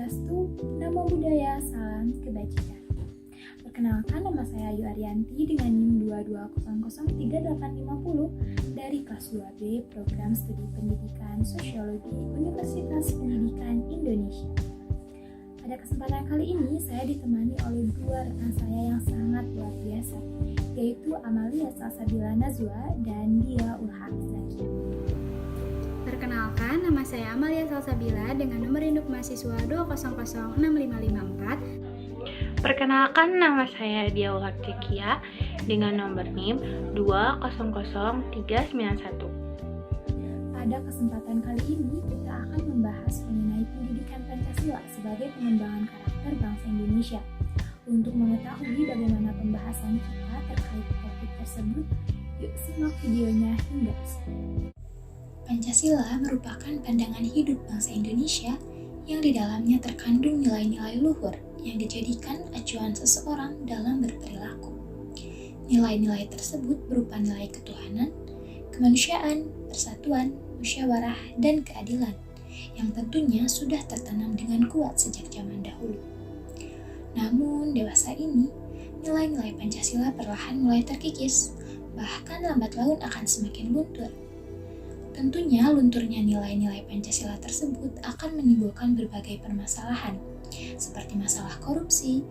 Swastiastu, Namo Buddhaya, Salam Kebajikan. Perkenalkan, nama saya Ayu Arianti dengan NIM 22003850 dari kelas 2B Program Studi Pendidikan Sosiologi Universitas Pendidikan Indonesia. Pada kesempatan kali ini, saya ditemani oleh dua rekan saya yang sangat luar biasa, yaitu Amalia Salsabila Nazwa dan Dia Ulham Zakia. Perkenalkan, nama saya Amalia Salsabila dengan nomor induk mahasiswa 2006554. Perkenalkan, nama saya Dia Ulham Zakia dengan nomor NIM 2000391. Pada kesempatan kali ini, kita akan membahas mengenai pendidikan Pancasila sebagai pengembangan karakter bangsa Indonesia. Untuk mengetahui bagaimana pembahasan kita terkait topik tersebut, yuk simak videonya hingga selesai. Pancasila merupakan pandangan hidup bangsa Indonesia yang di dalamnya terkandung nilai-nilai luhur yang dijadikan acuan seseorang dalam berperilaku. Nilai-nilai tersebut berupa nilai ketuhanan, kemanusiaan, persatuan, musyawarah, dan keadilan yang tentunya sudah tertanam dengan kuat sejak zaman dahulu. Namun, dewasa ini, nilai-nilai Pancasila perlahan mulai terkikis, bahkan lambat laun akan semakin luntur. Tentunya lunturnya nilai-nilai Pancasila tersebut akan menimbulkan berbagai permasalahan, seperti masalah korupsi,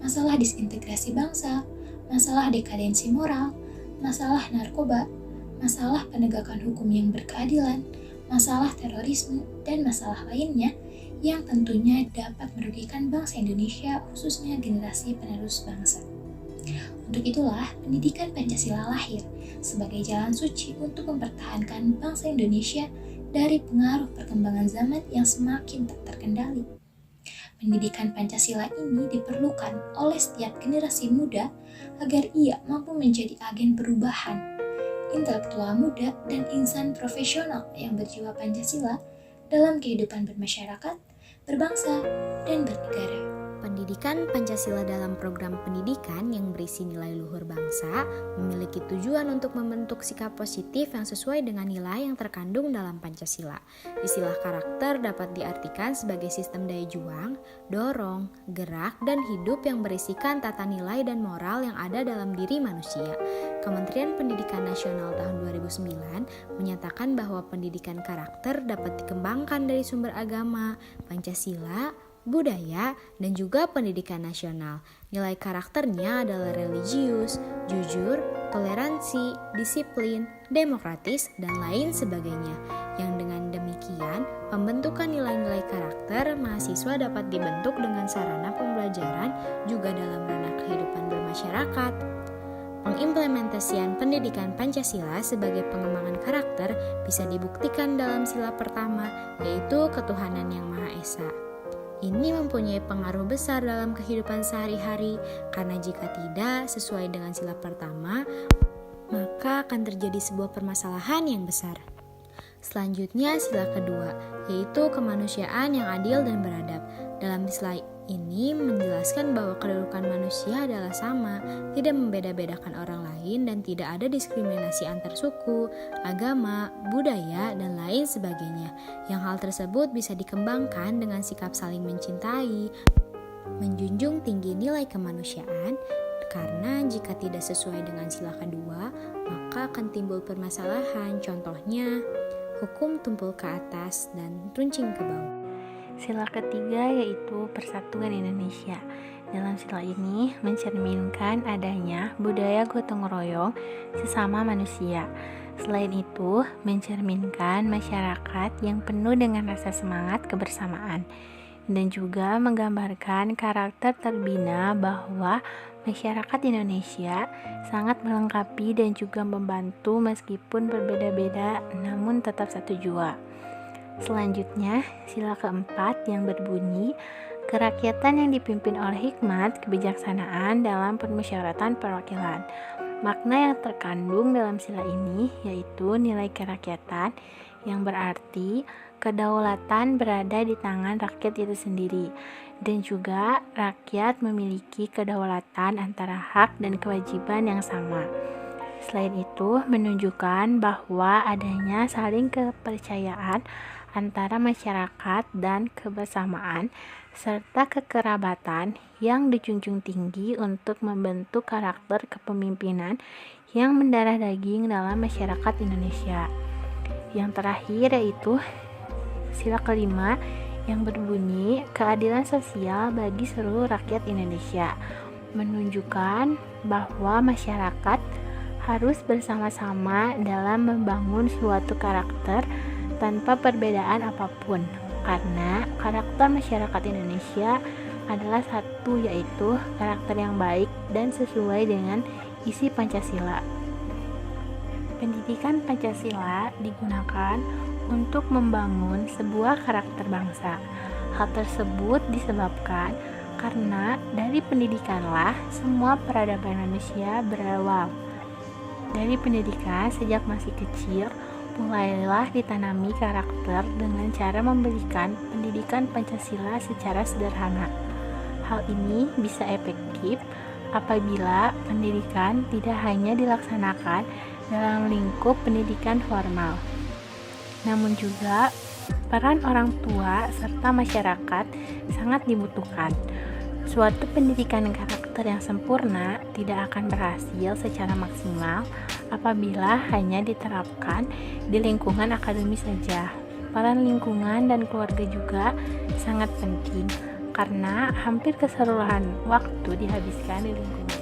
masalah disintegrasi bangsa, masalah dekadensi moral, masalah narkoba, masalah penegakan hukum yang berkeadilan, masalah terorisme, dan masalah lainnya yang tentunya dapat merugikan bangsa Indonesia, khususnya generasi penerus bangsa. Untuk itulah, pendidikan Pancasila lahir sebagai jalan suci untuk mempertahankan bangsa Indonesia dari pengaruh perkembangan zaman yang semakin tak terkendali. Pendidikan Pancasila ini diperlukan oleh setiap generasi muda agar ia mampu menjadi agen perubahan, intelektual muda, dan insan profesional yang berjiwa Pancasila dalam kehidupan bermasyarakat, berbangsa, dan bernegara. Pendidikan Pancasila dalam program pendidikan yang berisi nilai luhur bangsa memiliki tujuan untuk membentuk sikap positif yang sesuai dengan nilai yang terkandung dalam Pancasila. Istilah karakter dapat diartikan sebagai sistem daya juang, dorong, gerak, dan hidup yang berisikan tata nilai dan moral yang ada dalam diri manusia. Kementerian Pendidikan Nasional tahun 2009 menyatakan bahwa pendidikan karakter dapat dikembangkan dari sumber agama, Pancasila, budaya, dan juga pendidikan nasional. Nilai karakternya adalah religius, jujur, toleransi, disiplin, demokratis, dan lain sebagainya. Yang dengan demikian, pembentukan nilai-nilai karakter mahasiswa dapat dibentuk dengan sarana pembelajaran juga dalam ranah kehidupan bermasyarakat. Pengimplementasian pendidikan Pancasila sebagai pengembangan karakter bisa dibuktikan dalam sila pertama, yaitu ketuhanan yang Maha Esa. Ini mempunyai pengaruh besar dalam kehidupan sehari-hari karena jika tidak sesuai dengan sila pertama, maka akan terjadi sebuah permasalahan yang besar. Selanjutnya sila kedua, yaitu kemanusiaan yang adil dan beradab. Dalam sila ini menjelaskan bahwa kedudukan manusia adalah sama, tidak membeda-bedakan orang lain dan tidak ada diskriminasi antar suku, agama, budaya, dan lain sebagainya. Yang hal tersebut bisa dikembangkan dengan sikap saling mencintai, menjunjung tinggi nilai kemanusiaan, karena jika tidak sesuai dengan sila kedua, maka akan timbul permasalahan. Contohnya, hukum tumpul ke atas dan runcing ke bawah. Sila ketiga yaitu Persatuan Indonesia. Dalam sila ini mencerminkan adanya budaya gotong royong sesama manusia. Selain itu, mencerminkan masyarakat yang penuh dengan rasa semangat kebersamaan dan juga menggambarkan karakter terbina bahwa masyarakat Indonesia sangat melengkapi dan juga membantu meskipun berbeda-beda namun tetap satu jua. Selanjutnya, sila keempat yang berbunyi kerakyatan yang dipimpin oleh hikmat kebijaksanaan dalam permusyawaratan perwakilan. Makna yang terkandung dalam sila ini yaitu nilai kerakyatan yang berarti kedaulatan berada di tangan rakyat itu sendiri dan juga rakyat memiliki kedaulatan antara hak dan kewajiban yang sama. Selain itu, menunjukkan bahwa adanya saling kepercayaan antara masyarakat dan kebersamaan serta kekerabatan yang dijunjung tinggi untuk membentuk karakter kepemimpinan yang mendarah daging dalam masyarakat Indonesia. Yang terakhir yaitu sila kelima yang berbunyi keadilan sosial bagi seluruh rakyat Indonesia, menunjukkan bahwa masyarakat harus bersama-sama dalam membangun suatu karakter tanpa perbedaan apapun, karena karakter masyarakat Indonesia adalah satu, yaitu karakter yang baik dan sesuai dengan isi Pancasila. Pendidikan Pancasila digunakan untuk membangun sebuah karakter bangsa. Hal tersebut disebabkan karena dari pendidikanlah semua peradaban manusia berawal. Dari pendidikan sejak masih kecil, mulailah ditanami karakter dengan cara memberikan pendidikan Pancasila secara sederhana. Hal ini bisa efektif apabila pendidikan tidak hanya dilaksanakan dalam lingkup pendidikan formal, namun juga peran orang tua serta masyarakat sangat dibutuhkan. Suatu pendidikan karakter yang sempurna tidak akan berhasil secara maksimal apabila hanya diterapkan di lingkungan akademis saja. Peran lingkungan dan keluarga juga sangat penting karena hampir keseluruhan waktu dihabiskan di lingkungan.